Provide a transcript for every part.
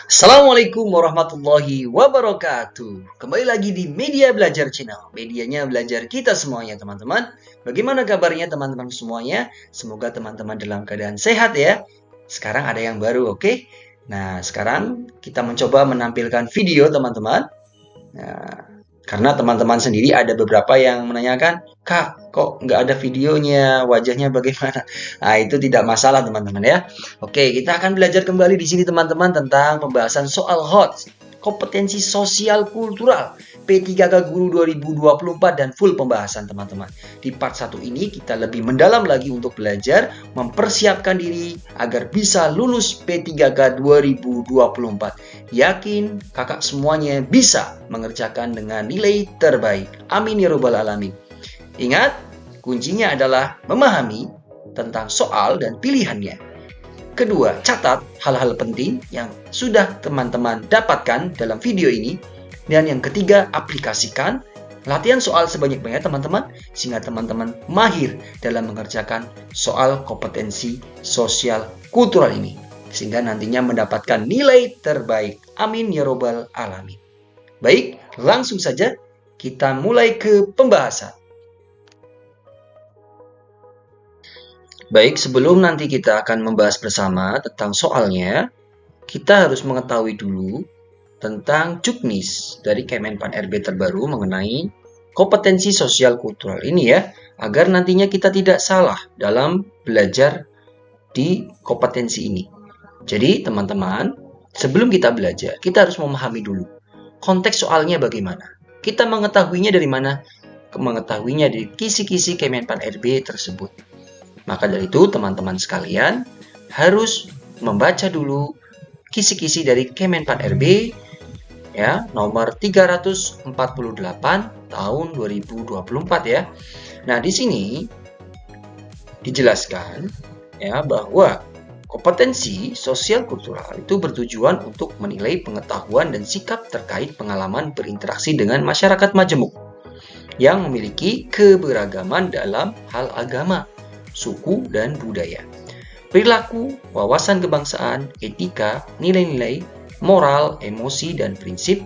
Assalamualaikum warahmatullahi wabarakatuh. Kembali lagi di Media Belajar Channel. Medianya belajar kita semuanya, teman-teman. Bagaimana kabarnya teman-teman semuanya? Semoga teman-teman dalam keadaan sehat ya. Sekarang ada yang baru, oke? Nah, sekarang kita mencoba menampilkan video, teman-teman. Nah, karena teman-teman sendiri ada beberapa yang menanyakan, Kak, kok nggak ada videonya, wajahnya bagaimana? Nah, itu tidak masalah teman-teman ya. Oke, kita akan belajar kembali di sini teman-teman tentang pembahasan soal HOT, kompetensi sosial kultural, P3K Guru 2024 dan full pembahasan teman-teman. Di part 1 ini kita lebih mendalam lagi untuk belajar, mempersiapkan diri agar bisa lulus P3K 2024. Yakin kakak semuanya bisa mengerjakan dengan nilai terbaik. Amin ya robbal alamin. Ingat, kuncinya adalah memahami tentang soal dan pilihannya. Kedua, catat hal-hal penting yang sudah teman-teman dapatkan dalam video ini. Dan yang ketiga, aplikasikan latihan soal sebanyak-banyaknya teman-teman, sehingga teman-teman mahir dalam mengerjakan soal kompetensi sosial kultural ini, sehingga nantinya mendapatkan nilai terbaik. Amin ya robbal alamin. Baik, langsung saja kita mulai ke pembahasan. Baik, sebelum nanti kita akan membahas bersama tentang soalnya, kita harus mengetahui dulu tentang juknis dari Kemenpan RB terbaru mengenai kompetensi sosial kultural ini ya, agar nantinya kita tidak salah dalam belajar di kompetensi ini. Jadi teman-teman, sebelum kita belajar, kita harus memahami dulu konteks soalnya bagaimana. Kita mengetahuinya dari mana? Mengetahuinya dari kisi-kisi Kemenpan RB tersebut. Maka dari itu teman-teman sekalian harus membaca dulu kisi-kisi dari Kemenpan RB ya, nomor 348 tahun 2024 ya. Nah, di sini dijelaskan ya bahwa kompetensi sosial kultural itu bertujuan untuk menilai pengetahuan dan sikap terkait pengalaman berinteraksi dengan masyarakat majemuk yang memiliki keberagaman dalam hal agama, suku, dan budaya, perilaku, wawasan kebangsaan, etika, nilai-nilai, moral, emosi, dan prinsip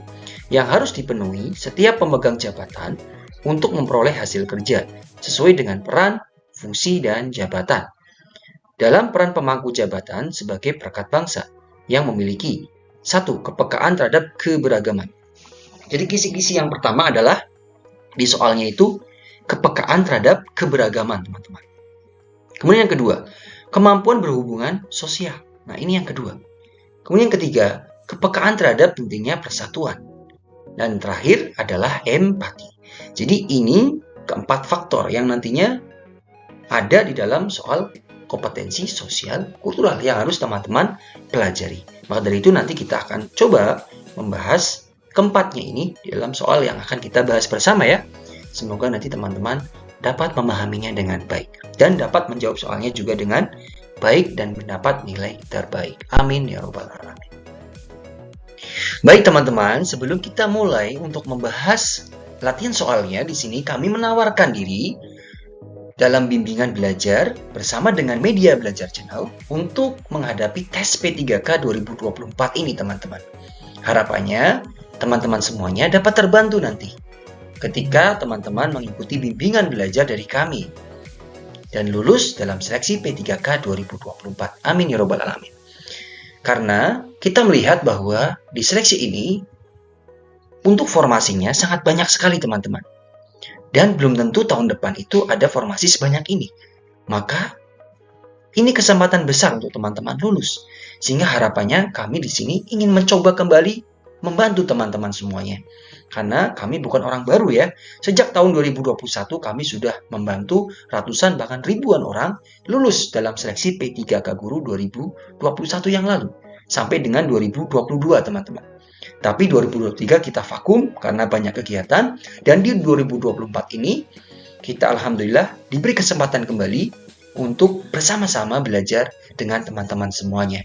yang harus dipenuhi setiap pemegang jabatan untuk memperoleh hasil kerja sesuai dengan peran, fungsi, dan jabatan. Dalam peran pemangku jabatan sebagai perekat bangsa yang memiliki 1. Kepekaan terhadap keberagaman. Jadi kisi-kisi yang pertama adalah di soalnya itu kepekaan terhadap keberagaman, teman-teman. Kemudian yang kedua, kemampuan berhubungan sosial. Nah, ini yang kedua. Kemudian yang ketiga, kepekaan terhadap pentingnya persatuan. Dan terakhir adalah empati. Jadi ini keempat faktor yang nantinya ada di dalam soal kompetensi sosial kultural yang harus teman-teman pelajari. Maka dari itu nanti kita akan coba membahas keempatnya ini di dalam soal yang akan kita bahas bersama ya. Semoga nanti teman-teman dapat memahaminya dengan baik dan dapat menjawab soalnya juga dengan baik dan mendapat nilai terbaik. Amin ya robbal alamin. Baik teman-teman, sebelum kita mulai untuk membahas latihan soalnya, di sini kami menawarkan diri dalam bimbingan belajar bersama dengan Media Belajar Channel untuk menghadapi tes P3K 2024 ini teman-teman. Harapannya teman-teman semuanya dapat terbantu nanti ketika teman-teman mengikuti bimbingan belajar dari kami dan lulus dalam seleksi P3K 2024. Amin ya robbal alamin. Karena kita melihat bahwa di seleksi ini untuk formasinya sangat banyak sekali teman-teman. Dan belum tentu tahun depan itu ada formasi sebanyak ini. Maka ini kesempatan besar untuk teman-teman lulus. Sehingga harapannya kami di sini ingin mencoba kembali membantu teman-teman semuanya. Karena kami bukan orang baru ya. Sejak tahun 2021 kami sudah membantu ratusan bahkan ribuan orang lulus dalam seleksi P3K Guru 2021 yang lalu. Sampai dengan 2022 teman-teman. Tapi 2023 kita vakum karena banyak kegiatan. Dan di 2024 ini kita alhamdulillah diberi kesempatan kembali untuk bersama-sama belajar dengan teman-teman semuanya.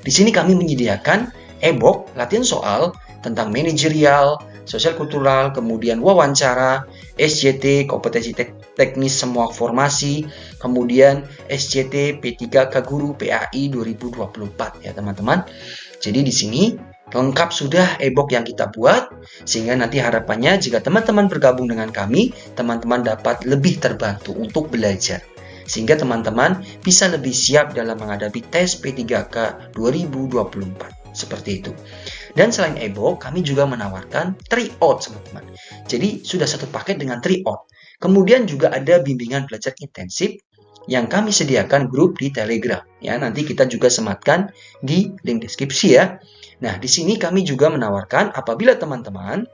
Di sini kami menyediakan e-book latihan soal tentang manajerial, sosial kultural, kemudian wawancara, SJT, kompetensi teknis semua formasi, kemudian SJT P3K Guru PAI 2024 ya teman-teman. Jadi di sini Lengkap sudah e-book yang kita buat, sehingga nanti harapannya jika teman-teman bergabung dengan kami, teman-teman dapat lebih terbantu untuk belajar. Sehingga teman-teman bisa lebih siap dalam menghadapi tes P3K 2024. Seperti itu. Dan selain e-book, kami juga menawarkan tryout, teman-teman. Jadi sudah satu paket dengan tryout. Kemudian juga ada bimbingan belajar intensif yang kami sediakan grup di Telegram. Ya, nanti kita juga sematkan di link deskripsi ya. Nah, di sini kami juga menawarkan apabila teman-teman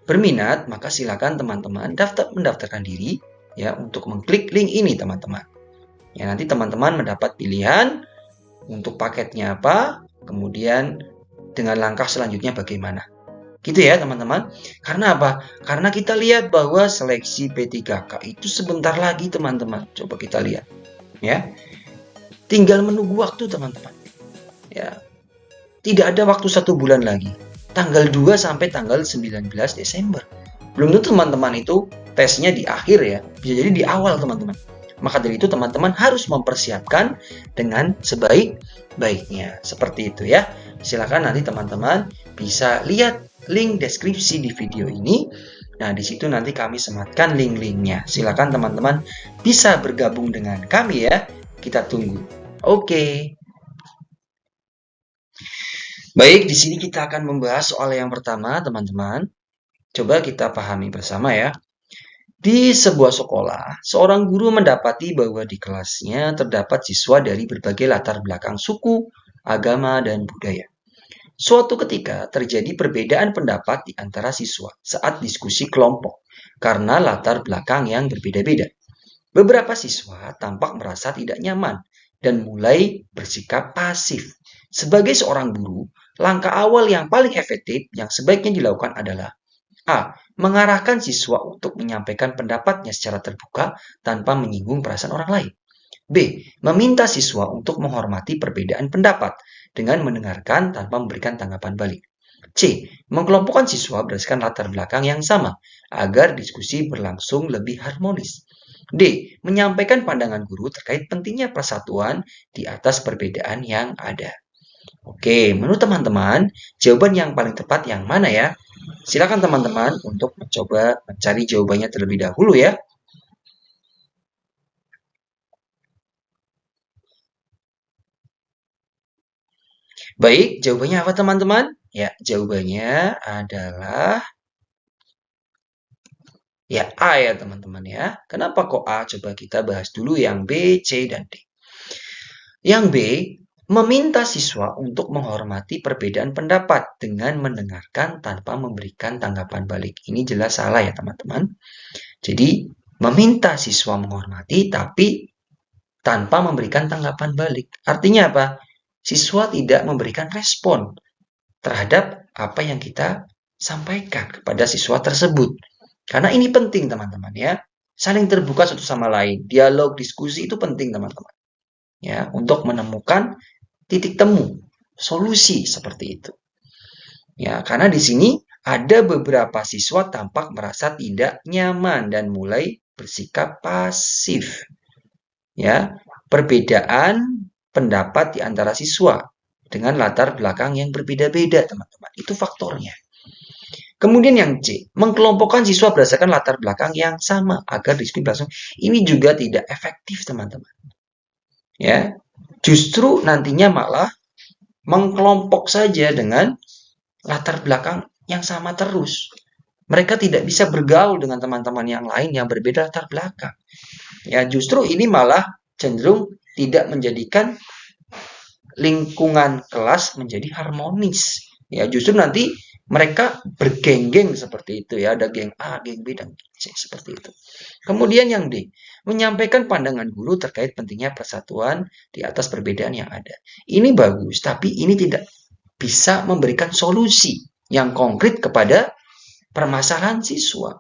berminat, maka silakan teman-teman mendaftarkan diri ya untuk mengklik link ini, teman-teman. Ya, nanti teman-teman mendapat pilihan untuk paketnya apa, kemudian dengan langkah selanjutnya bagaimana. Gitu ya, teman-teman. Karena apa? Karena kita lihat bahwa seleksi P3K itu sebentar lagi, teman-teman. Coba kita lihat. Ya. Tinggal menunggu waktu, teman-teman. Ya. Tidak ada waktu 1 bulan lagi. Tanggal 2 sampai tanggal 19 Desember. Belum tentu teman-teman itu tesnya di akhir ya. Bisa jadi di awal, teman-teman. Maka dari itu teman-teman harus mempersiapkan dengan sebaik-baiknya. Seperti itu ya. Silakan nanti teman-teman bisa lihat link deskripsi di video ini. Nah, di situ nanti kami sematkan link-linknya. Silakan teman-teman bisa bergabung dengan kami ya. Kita tunggu. Oke. Baik, di sini kita akan membahas soal yang pertama, teman-teman. Coba kita pahami bersama ya. Di sebuah sekolah, seorang guru mendapati bahwa di kelasnya terdapat siswa dari berbagai latar belakang suku, agama, dan budaya. Suatu ketika terjadi perbedaan pendapat di antara siswa saat diskusi kelompok karena latar belakang yang berbeda-beda. Beberapa siswa tampak merasa tidak nyaman dan mulai bersikap pasif. Sebagai seorang guru, langkah awal yang paling efektif yang sebaiknya dilakukan adalah A. Mengarahkan siswa untuk menyampaikan pendapatnya secara terbuka tanpa menyinggung perasaan orang lain. B. Meminta siswa untuk menghormati perbedaan pendapat dengan mendengarkan tanpa memberikan tanggapan balik. C. Mengelompokkan siswa berdasarkan latar belakang yang sama agar diskusi berlangsung lebih harmonis. D. Menyampaikan pandangan guru terkait pentingnya persatuan di atas perbedaan yang ada. Oke, menurut teman-teman, jawaban yang paling tepat yang mana ya? Silakan teman-teman untuk mencoba mencari jawabannya terlebih dahulu ya. Baik, jawabannya apa teman-teman? Ya, jawabannya adalah ya A ya teman-teman ya. Kenapa kok A? Coba kita bahas dulu yang B, C, dan D. Yang B, meminta siswa untuk menghormati perbedaan pendapat dengan mendengarkan tanpa memberikan tanggapan balik. Ini jelas salah ya teman-teman. Jadi, meminta siswa menghormati tapi tanpa memberikan tanggapan balik. Artinya apa? Siswa tidak memberikan respon terhadap apa yang kita sampaikan kepada siswa tersebut. Karena ini penting teman-teman ya. Saling terbuka satu sama lain. Dialog, diskusi itu penting teman-teman. Ya, untuk menemukan titik temu, solusi seperti itu. Ya, karena di sini ada beberapa siswa tampak merasa tidak nyaman dan mulai bersikap pasif. Ya, perbedaan pendapat di antara siswa dengan latar belakang yang berbeda-beda, teman-teman. Itu faktornya. Kemudian yang C, mengkelompokkan siswa berdasarkan latar belakang yang sama agar diskusi berlangsung. Ini juga tidak efektif, teman-teman. Ya, justru nantinya malah mengkelompok saja dengan latar belakang yang sama terus. Mereka tidak bisa bergaul dengan teman-teman yang lain yang berbeda latar belakang. Ya, justru ini malah cenderung tidak menjadikan lingkungan kelas menjadi harmonis. Ya, justru nanti mereka bergenggeng seperti itu ya, ada geng A, geng B, dan geng C seperti itu. Kemudian yang D, menyampaikan pandangan guru terkait pentingnya persatuan di atas perbedaan yang ada. Ini bagus, tapi ini tidak bisa memberikan solusi yang konkret kepada permasalahan siswa.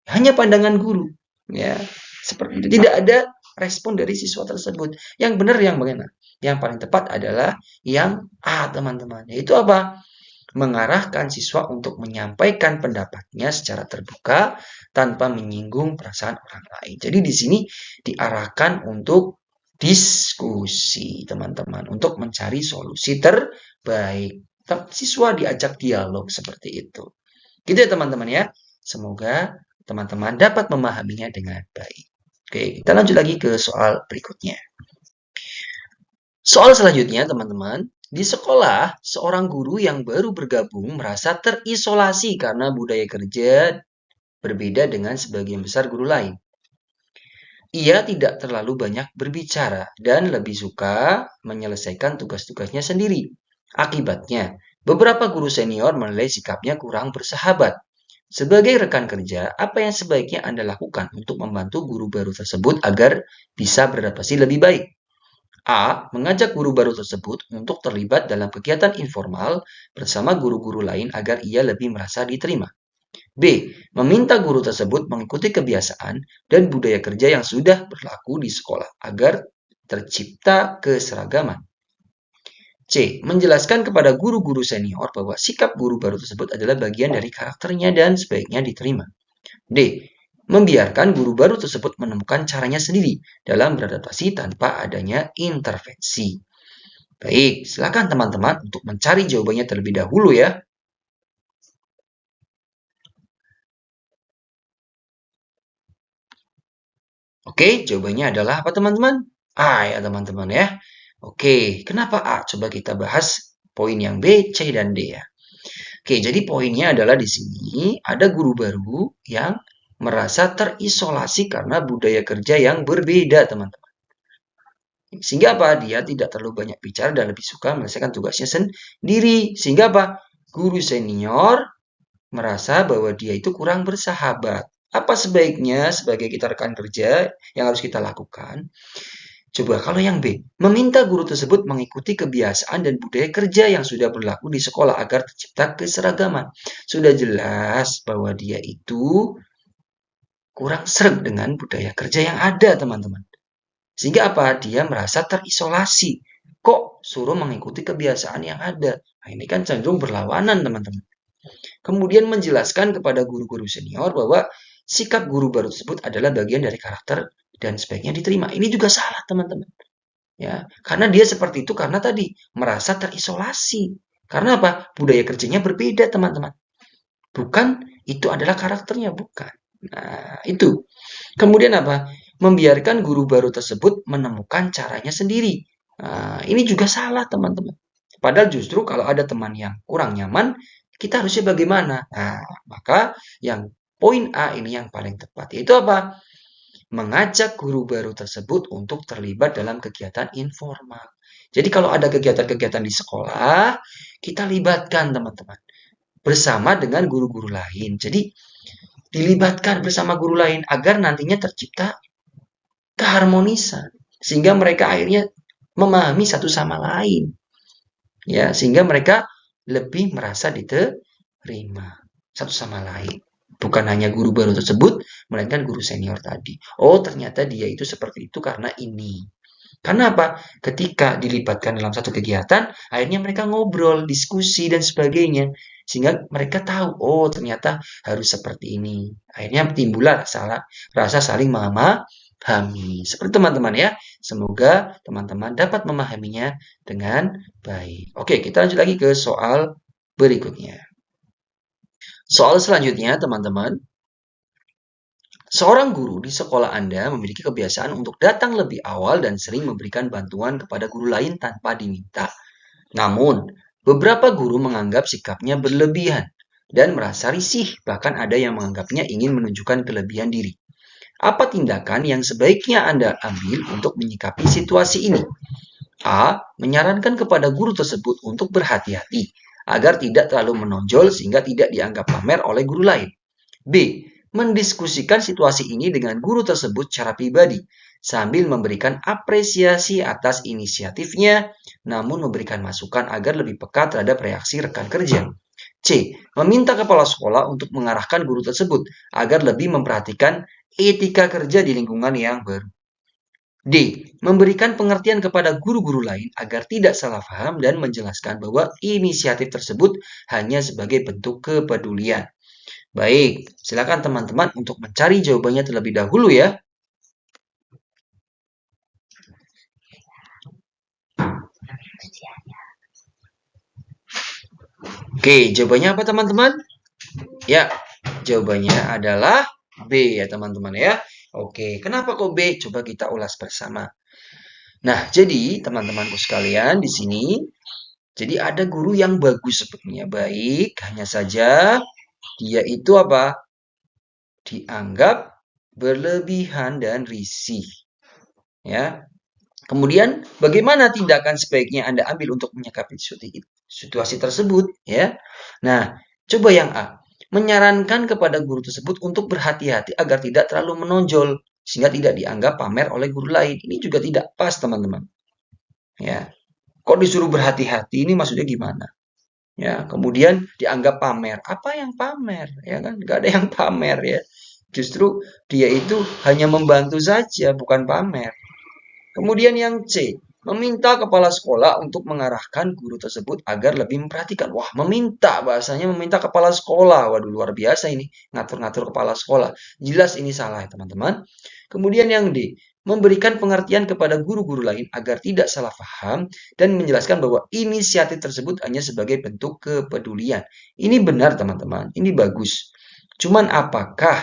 Hanya pandangan guru, ya seperti itu. Tidak ada respon dari siswa tersebut. Yang benar yang bagaimana? Yang paling tepat adalah yang A, teman-teman. Yaitu apa? Mengarahkan siswa untuk menyampaikan pendapatnya secara terbuka tanpa menyinggung perasaan orang lain. Jadi di sini diarahkan untuk diskusi, teman-teman, untuk mencari solusi terbaik. siswa diajak dialog seperti itu. Gitu ya teman-teman ya. Semoga teman-teman dapat memahaminya dengan baik. Oke, kita lanjut lagi ke soal berikutnya. Soal selanjutnya, teman-teman. Di sekolah, seorang guru yang baru bergabung merasa terisolasi karena budaya kerja berbeda dengan sebagian besar guru lain. Ia tidak terlalu banyak berbicara dan lebih suka menyelesaikan tugas-tugasnya sendiri. Akibatnya, beberapa guru senior menilai sikapnya kurang bersahabat. Sebagai rekan kerja, apa yang sebaiknya Anda lakukan untuk membantu guru baru tersebut agar bisa beradaptasi lebih baik? A. Mengajak guru baru tersebut untuk terlibat dalam kegiatan informal bersama guru-guru lain agar ia lebih merasa diterima. B. Meminta guru tersebut mengikuti kebiasaan dan budaya kerja yang sudah berlaku di sekolah agar tercipta keseragaman. C. Menjelaskan kepada guru-guru senior bahwa sikap guru baru tersebut adalah bagian dari karakternya dan sebaiknya diterima. D. Membiarkan guru baru tersebut menemukan caranya sendiri dalam beradaptasi tanpa adanya intervensi. Baik, silakan teman-teman untuk mencari jawabannya terlebih dahulu ya. Oke, jawabannya adalah apa teman-teman? A ya teman-teman ya. Oke, kenapa A? Coba kita bahas poin yang B, C, dan D ya. Oke, jadi poinnya adalah di sini ada guru baru yang merasa terisolasi karena budaya kerja yang berbeda teman-teman. Sehingga apa? Dia tidak terlalu banyak bicara dan lebih suka menyelesaikan tugasnya sendiri. Sehingga apa? Guru senior merasa bahwa dia itu kurang bersahabat. Apa sebaiknya sebagai kita rekan kerja yang harus kita lakukan? Coba kalau yang B, meminta guru tersebut mengikuti kebiasaan dan budaya kerja yang sudah berlaku di sekolah agar tercipta keseragaman. Sudah jelas bahwa dia itu kurang sreg dengan budaya kerja yang ada, teman-teman. Sehingga apa? Dia merasa terisolasi. Kok suruh mengikuti kebiasaan yang ada? Nah, ini kan cenderung berlawanan, teman-teman. Kemudian menjelaskan kepada guru-guru senior bahwa sikap guru baru tersebut adalah bagian dari karakter dan sebaiknya diterima. Ini juga salah, teman-teman. Ya, karena dia seperti itu karena tadi merasa terisolasi. Karena apa? Budaya kerjanya berbeda, teman-teman. Bukan itu adalah karakternya, bukan. Nah, itu. Kemudian apa? Membiarkan guru baru tersebut menemukan caranya sendiri. Nah, ini juga salah, teman-teman. Padahal justru kalau ada teman yang kurang nyaman, kita harusnya bagaimana? Nah, maka yang poin A ini yang paling tepat. Yaitu apa? Mengajak guru baru tersebut untuk terlibat dalam kegiatan informal. Jadi kalau ada kegiatan-kegiatan di sekolah, kita libatkan teman-teman bersama dengan guru-guru lain. Jadi dilibatkan bersama guru lain agar nantinya tercipta keharmonisan sehingga mereka akhirnya memahami satu sama lain. Ya, sehingga mereka lebih merasa diterima satu sama lain. Bukan hanya guru baru tersebut, melainkan guru senior tadi. Oh, ternyata dia itu seperti itu karena ini. Karena apa? Ketika dilibatkan dalam satu kegiatan, akhirnya mereka ngobrol, diskusi, dan sebagainya. Sehingga mereka tahu, oh ternyata harus seperti ini. Akhirnya timbullah rasa saling memahami. Seperti teman-teman ya. Semoga teman-teman dapat memahaminya dengan baik. Oke, kita lanjut lagi ke soal berikutnya. Soal selanjutnya, teman-teman. Seorang guru di sekolah Anda memiliki kebiasaan untuk datang lebih awal dan sering memberikan bantuan kepada guru lain tanpa diminta. Namun, beberapa guru menganggap sikapnya berlebihan dan merasa risih, bahkan ada yang menganggapnya ingin menunjukkan kelebihan diri. Apa tindakan yang sebaiknya Anda ambil untuk menyikapi situasi ini? A. Menyarankan kepada guru tersebut untuk berhati-hati agar tidak terlalu menonjol sehingga tidak dianggap pamer oleh guru lain. B. Mendiskusikan situasi ini dengan guru tersebut secara pribadi sambil memberikan apresiasi atas inisiatifnya namun memberikan masukan agar lebih peka terhadap reaksi rekan kerja. C. Meminta kepala sekolah untuk mengarahkan guru tersebut agar lebih memperhatikan etika kerja di lingkungan yang baru. D. Memberikan pengertian kepada guru-guru lain agar tidak salah paham dan menjelaskan bahwa inisiatif tersebut hanya sebagai bentuk kepedulian. Baik, silakan teman-teman untuk mencari jawabannya terlebih dahulu ya. Oke, jawabannya apa teman-teman? Ya, jawabannya adalah B ya teman-teman ya. Oke, kenapa kok B? Coba kita ulas bersama. Nah, jadi teman-temanku sekalian di sini, jadi ada guru yang bagus sebetulnya, baik, hanya saja dia itu apa? Dianggap berlebihan dan risih, ya. Kemudian, bagaimana tindakan sebaiknya Anda ambil untuk menyikapi situasi tersebut, ya? Nah, coba yang A. Menyarankan kepada guru tersebut untuk berhati-hati agar tidak terlalu menonjol, sehingga tidak dianggap pamer oleh guru lain. Ini juga tidak pas, teman-teman. Ya, kok disuruh berhati-hati? Ini maksudnya gimana? Ya, kemudian dianggap pamer. Apa yang pamer? Ya kan, nggak ada yang pamer ya. Justru dia itu hanya membantu saja, bukan pamer. Kemudian yang C, meminta kepala sekolah untuk mengarahkan guru tersebut agar lebih memperhatikan. Wah, meminta bahasanya meminta kepala sekolah. Waduh, luar biasa ini ngatur-ngatur kepala sekolah. Jelas ini salah ya, teman-teman. Kemudian yang D, memberikan pengertian kepada guru-guru lain agar tidak salah paham dan menjelaskan bahwa inisiatif tersebut hanya sebagai bentuk kepedulian. Ini benar, teman-teman. Ini bagus. Cuman apakah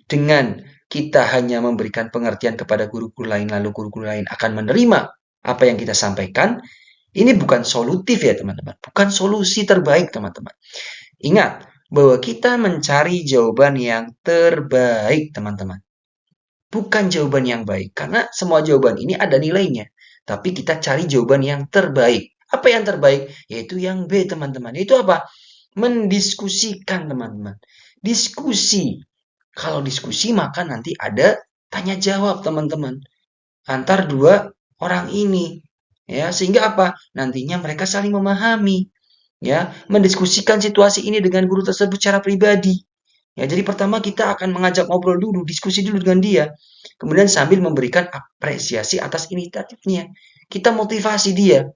dengan kita hanya memberikan pengertian kepada guru-guru lain, lalu guru-guru lain akan menerima apa yang kita sampaikan, ini bukan solutif ya teman-teman. Bukan solusi terbaik teman-teman. Ingat bahwa kita mencari jawaban yang terbaik teman-teman. Bukan jawaban yang baik. Karena semua jawaban ini ada nilainya. Tapi kita cari jawaban yang terbaik. Apa yang terbaik? Yaitu yang B teman-teman. Itu apa? Mendiskusikan teman-teman. Diskusi. Kalau diskusi maka nanti ada tanya jawab teman-teman antar dua orang ini ya sehingga apa nantinya mereka saling memahami ya mendiskusikan situasi ini dengan guru tersebut secara pribadi ya jadi pertama kita akan mengajak ngobrol dulu diskusi dulu dengan dia kemudian sambil memberikan apresiasi atas inisiatifnya kita motivasi dia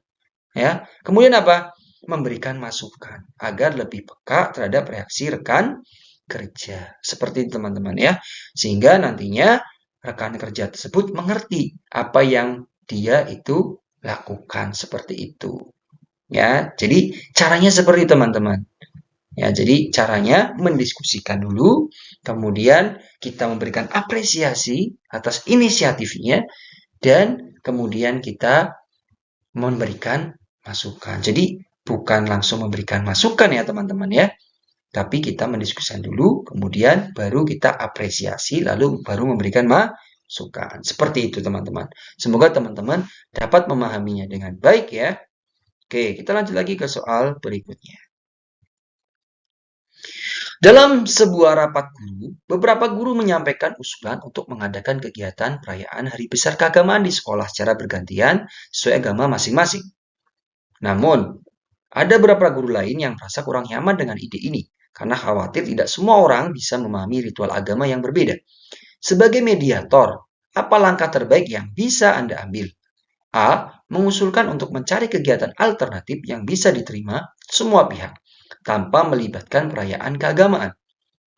ya kemudian apa memberikan masukan agar lebih peka terhadap reaksi rekan kerja. Seperti itu teman-teman ya. Sehingga nantinya rekan kerja tersebut mengerti apa yang dia itu lakukan seperti itu. Ya, jadi caranya seperti teman-teman. Ya, jadi caranya mendiskusikan dulu, kemudian kita memberikan apresiasi atas inisiatifnya dan kemudian kita memberikan masukan. Jadi bukan langsung memberikan masukan ya teman-teman ya, tapi kita mendiskusikan dulu, kemudian baru kita apresiasi, lalu baru memberikan masukan. Seperti itu teman-teman. Semoga teman-teman dapat memahaminya dengan baik ya. Oke, kita lanjut lagi ke soal berikutnya. Dalam sebuah rapat guru, beberapa guru menyampaikan usulan untuk mengadakan kegiatan perayaan Hari Besar Keagamaan di sekolah secara bergantian sesuai agama masing-masing. Namun, ada beberapa guru lain yang merasa kurang nyaman dengan ide ini karena khawatir tidak semua orang bisa memahami ritual agama yang berbeda. Sebagai mediator, apa langkah terbaik yang bisa Anda ambil? A. Mengusulkan untuk mencari kegiatan alternatif yang bisa diterima semua pihak tanpa melibatkan perayaan keagamaan.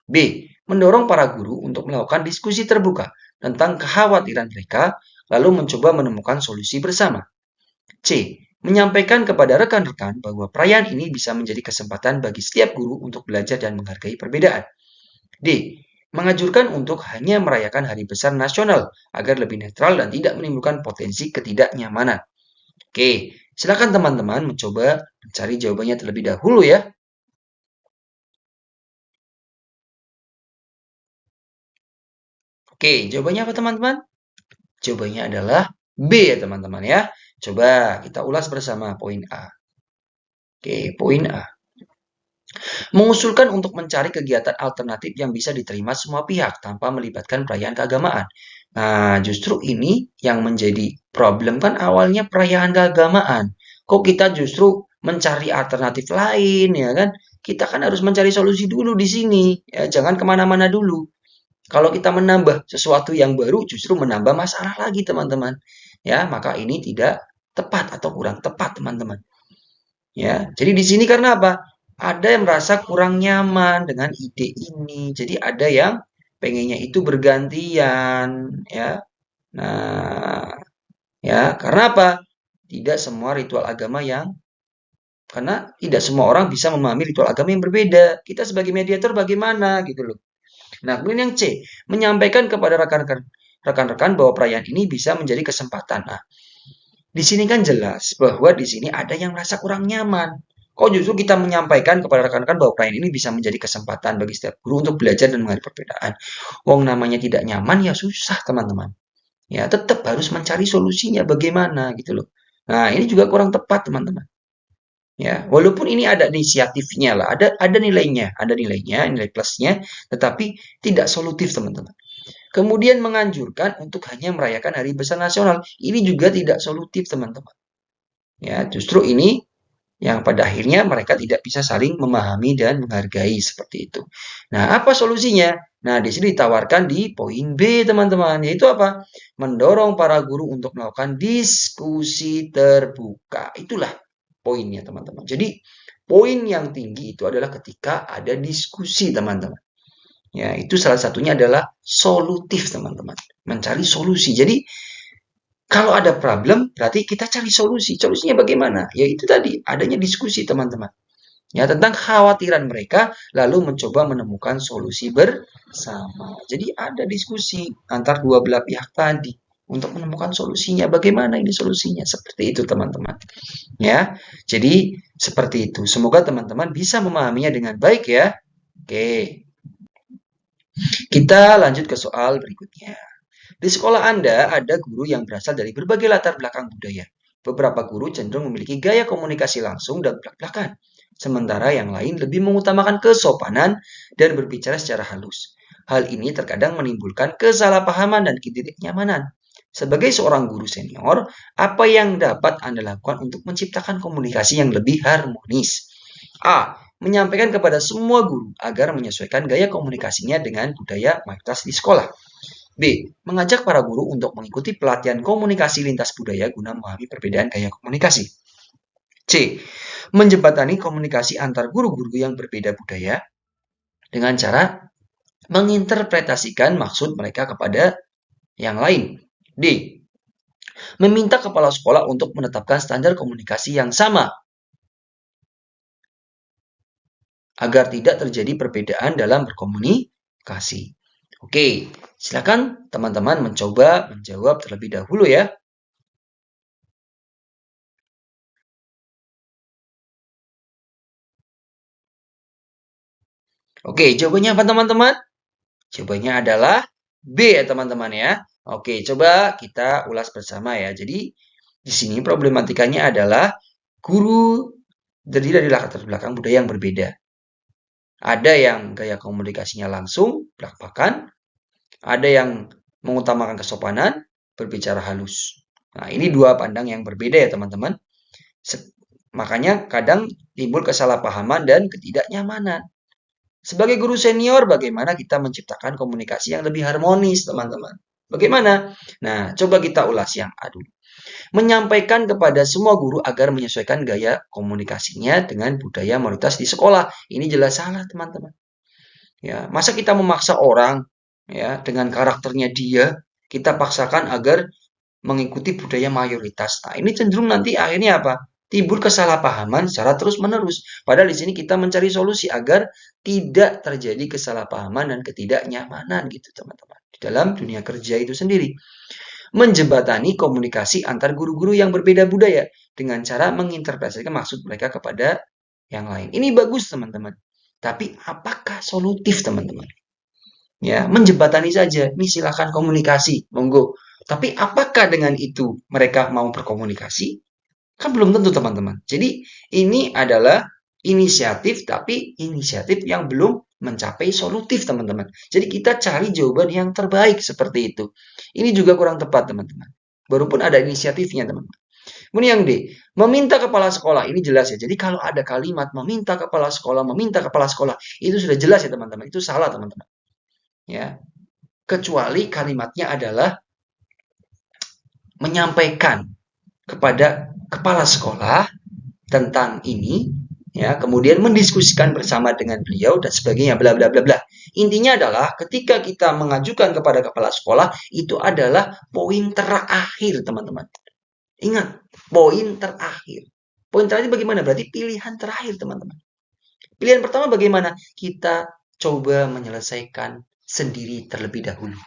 B. Mendorong para guru untuk melakukan diskusi terbuka tentang kekhawatiran mereka lalu mencoba menemukan solusi bersama. C. Menyampaikan kepada rekan-rekan bahwa perayaan ini bisa menjadi kesempatan bagi setiap guru untuk belajar dan menghargai perbedaan. D. Menganjurkan untuk hanya merayakan hari besar nasional agar lebih netral dan tidak menimbulkan potensi ketidaknyamanan. Oke, silakan teman-teman mencoba mencari jawabannya terlebih dahulu ya. Oke, jawabannya apa teman-teman? Jawabannya adalah B ya teman-teman ya. Coba kita ulas bersama poin A. Oke, poin A. Mengusulkan untuk mencari kegiatan alternatif yang bisa diterima semua pihak tanpa melibatkan perayaan keagamaan. Nah, justru ini yang menjadi problem kan awalnya perayaan keagamaan. Kok kita justru mencari alternatif lain ya kan? Kita kan harus mencari solusi dulu di sini. Ya, jangan kemana-mana dulu. Kalau kita menambah sesuatu yang baru justru menambah masalah lagi teman-teman. Ya, maka ini tidak tepat atau kurang tepat teman-teman. Ya, jadi di sini karena apa? Ada yang merasa kurang nyaman dengan ide ini. Jadi ada yang pengennya itu bergantian, ya. Nah, ya, karena apa? Tidak semua ritual agama yang Karena tidak semua orang bisa memahami ritual agama yang berbeda. Kita sebagai mediator bagaimana gitu loh. Nah, kemudian yang C, menyampaikan kepada rekan-rekan bahwa perayaan ini bisa menjadi kesempatan. Nah, di sini kan jelas bahwa di sini ada yang merasa kurang nyaman. Kok justru kita menyampaikan kepada rekan-rekan bahwa perayaan ini bisa menjadi kesempatan bagi setiap guru untuk belajar dan menghargai perbedaan. Wong namanya tidak nyaman ya susah teman-teman. Ya tetap harus mencari solusinya bagaimana gitu loh. Nah ini juga kurang tepat teman-teman. Ya, walaupun ini ada inisiatifnya lah, ada nilainya, nilai plusnya, tetapi tidak solutif teman-teman. Kemudian menganjurkan untuk hanya merayakan Hari Besar Nasional, ini juga tidak solutif teman-teman. Ya, justru ini yang pada akhirnya mereka tidak bisa saling memahami dan menghargai seperti itu. Nah, apa solusinya? Nah, di sini ditawarkan di poin B, teman-teman, yaitu apa? Mendorong para guru untuk melakukan diskusi terbuka. Itulah poinnya, teman-teman. Jadi, poin yang tinggi itu adalah ketika ada diskusi, teman-teman. Ya, itu salah satunya adalah solutif, teman-teman. Mencari solusi. Jadi, kalau ada problem, berarti kita cari solusi. Solusinya bagaimana? Ya itu tadi, adanya diskusi teman-teman. Ya, tentang kekhawatiran mereka, lalu mencoba menemukan solusi bersama. Jadi ada diskusi antar dua belah pihak tadi untuk menemukan solusinya. Bagaimana ini solusinya? Seperti itu teman-teman. Ya, jadi seperti itu. Semoga teman-teman bisa memahaminya dengan baik ya. Oke, kita lanjut ke soal berikutnya. Di sekolah Anda ada guru yang berasal dari berbagai latar belakang budaya. Beberapa guru cenderung memiliki gaya komunikasi langsung dan belak-belakan, sementara yang lain lebih mengutamakan kesopanan dan berbicara secara halus. Hal ini terkadang menimbulkan kesalahpahaman dan ketidaknyamanan. Sebagai seorang guru senior, apa yang dapat Anda lakukan untuk menciptakan komunikasi yang lebih harmonis? A. Menyampaikan kepada semua guru agar menyesuaikan gaya komunikasinya dengan budaya mayoritas di sekolah. B. Mengajak para guru untuk mengikuti pelatihan komunikasi lintas budaya guna memahami perbedaan gaya komunikasi. C. Menjembatani komunikasi antar guru-guru yang berbeda budaya dengan cara menginterpretasikan maksud mereka kepada yang lain. D. Meminta kepala sekolah untuk menetapkan standar komunikasi yang sama agar tidak terjadi perbedaan dalam berkomunikasi. Oke, silakan teman-teman mencoba menjawab terlebih dahulu ya. Oke, jawabannya apa teman-teman? Jawabannya adalah B ya teman-teman ya. Oke, coba kita ulas bersama ya. Jadi di sini problematikanya adalah guru terdiri dari latar belakang budaya yang berbeda. Ada yang gaya komunikasinya langsung, belak-belakan. Ada yang mengutamakan kesopanan, berbicara halus. Nah, ini dua pandang yang berbeda ya teman-teman. Makanya kadang timbul kesalahpahaman dan ketidaknyamanan. Sebagai guru senior, bagaimana kita menciptakan komunikasi yang lebih harmonis, teman-teman? Bagaimana? Nah, coba kita ulas yang A dulu. Menyampaikan kepada semua guru agar menyesuaikan gaya komunikasinya dengan budaya mayoritas di sekolah. Ini jelas salah, teman-teman. Ya, masa kita memaksa orang ya dengan karakternya dia, kita paksakan agar mengikuti budaya mayoritas. Nah, ini cenderung nanti akhirnya apa? Timbul kesalahpahaman secara terus-menerus. Padahal di sini kita mencari solusi agar tidak terjadi kesalahpahaman dan ketidaknyamanan gitu, teman-teman. Di dalam dunia kerja itu sendiri. Menjembatani komunikasi antar guru-guru yang berbeda budaya dengan cara menginterpretasikan maksud mereka kepada yang lain. Ini bagus, teman-teman. Tapi apakah solutif, teman-teman? Ya, menjembatani saja. Ini silakan komunikasi, monggo. Tapi apakah dengan itu mereka mau berkomunikasi? Kan belum tentu teman-teman. Jadi ini adalah inisiatif, tapi inisiatif yang belum mencapai solutif teman-teman. Jadi kita cari jawaban yang terbaik seperti itu. Ini juga kurang tepat teman-teman. Baru pun ada inisiatifnya teman-teman. Kemudian yang D, meminta kepala sekolah. Ini jelas ya. Jadi kalau ada kalimat meminta kepala sekolah, itu sudah jelas ya teman-teman. Itu salah teman-teman. Ya. Kecuali kalimatnya adalah menyampaikan kepada kepala sekolah tentang ini, ya, kemudian mendiskusikan bersama dengan beliau dan sebagainya, bla bla bla bla. Intinya adalah ketika kita mengajukan kepada kepala sekolah itu adalah poin terakhir, teman-teman. Ingat, poin terakhir. Poin terakhir bagaimana? Berarti pilihan terakhir, teman-teman. Pilihan pertama bagaimana? Kita coba menyelesaikan sendiri terlebih dahulu.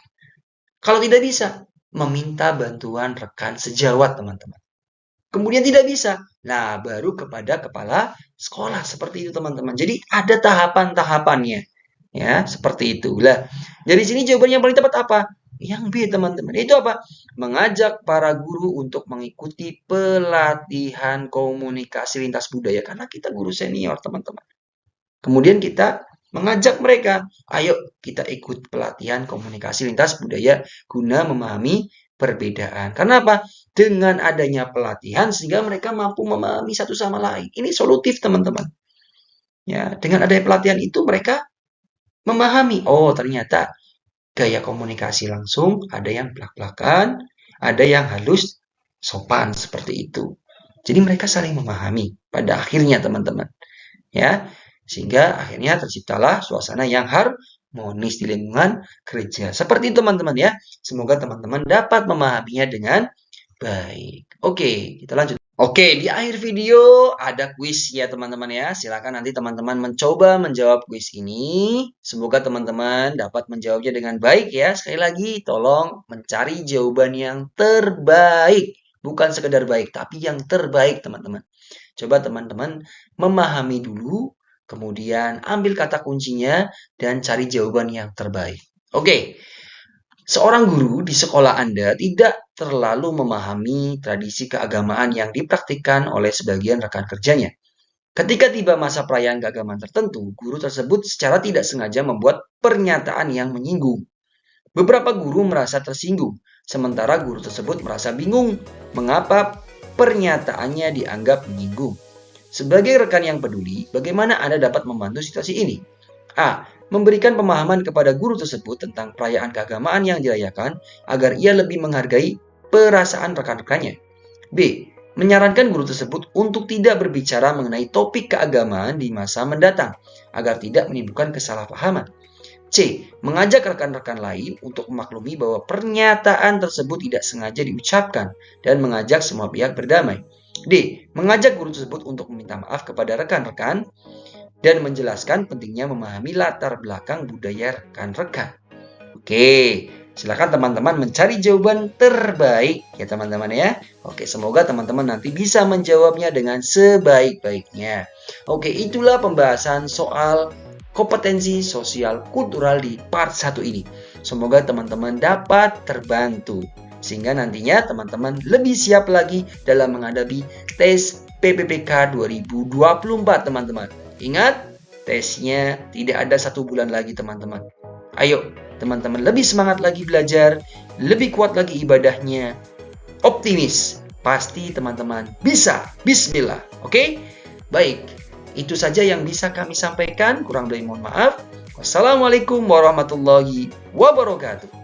Kalau tidak bisa, meminta bantuan rekan sejawat, teman-teman. Kemudian tidak bisa, nah baru kepada kepala sekolah, seperti itu, teman-teman. Jadi ada tahapan-tahapannya, ya, seperti itu. Lah, dari sini jawabannya yang paling tepat apa? Yang B, teman-teman. Itu apa? Mengajak para guru untuk mengikuti pelatihan komunikasi lintas budaya, karena kita guru senior, teman-teman. Kemudian kita mengajak mereka, ayo kita ikut pelatihan komunikasi lintas budaya guna memahami perbedaan. Karena apa? Dengan adanya pelatihan sehingga mereka mampu memahami satu sama lain. Ini solutif, teman-teman. Ya, dengan adanya pelatihan itu mereka memahami, oh ternyata gaya komunikasi langsung ada yang plak-plakan, ada yang halus, sopan, seperti itu. Jadi mereka saling memahami pada akhirnya, teman-teman. Ya, sehingga akhirnya terciptalah suasana yang harmonis di lingkungan kerja. Seperti itu, teman-teman, ya. Semoga teman-teman dapat memahaminya dengan baik. Oke, kita lanjut. Oke, di akhir video ada kuis ya, teman-teman, ya. Silakan nanti teman-teman mencoba menjawab kuis ini. Semoga teman-teman dapat menjawabnya dengan baik, ya. Sekali lagi, tolong mencari jawaban yang terbaik. Bukan sekedar baik, tapi yang terbaik, teman-teman. Coba teman-teman memahami dulu, kemudian ambil kata kuncinya, dan cari jawaban yang terbaik. Oke, seorang guru di sekolah Anda tidak terlalu memahami tradisi keagamaan yang dipraktikkan oleh sebagian rekan kerjanya. Ketika tiba masa perayaan keagamaan tertentu, guru tersebut secara tidak sengaja membuat pernyataan yang menyinggung. Beberapa guru merasa tersinggung, sementara guru tersebut merasa bingung mengapa pernyataannya dianggap menyinggung. Sebagai rekan yang peduli, bagaimana Anda dapat membantu situasi ini? A. Memberikan pemahaman kepada guru tersebut tentang perayaan keagamaan yang dirayakan agar ia lebih menghargai perasaan rekan-rekannya. B. Menyarankan guru tersebut untuk tidak berbicara mengenai topik keagamaan di masa mendatang agar tidak menimbulkan kesalahpahaman. C. Mengajak rekan-rekan lain untuk memaklumi bahwa pernyataan tersebut tidak sengaja diucapkan dan mengajak semua pihak berdamai. D. Mengajak guru tersebut untuk meminta maaf kepada rekan-rekan dan menjelaskan pentingnya memahami latar belakang budaya rekan-rekan. Oke, silakan teman-teman mencari jawaban terbaik ya, teman-teman, ya. Oke, semoga teman-teman nanti bisa menjawabnya dengan sebaik-baiknya. Oke, itulah pembahasan soal kompetensi sosial kultural di part 1 ini. Semoga teman-teman dapat terbantu, sehingga nantinya teman-teman lebih siap lagi dalam menghadapi tes PPPK 2024, teman-teman. Ingat, tesnya tidak ada 1 bulan lagi, teman-teman. Ayo, teman-teman lebih semangat lagi belajar, lebih kuat lagi ibadahnya, optimis. Pasti teman-teman bisa. Bismillah. Oke? Baik. Itu saja yang bisa kami sampaikan. Kurang lebih mohon maaf. Wassalamualaikum warahmatullahi wabarakatuh.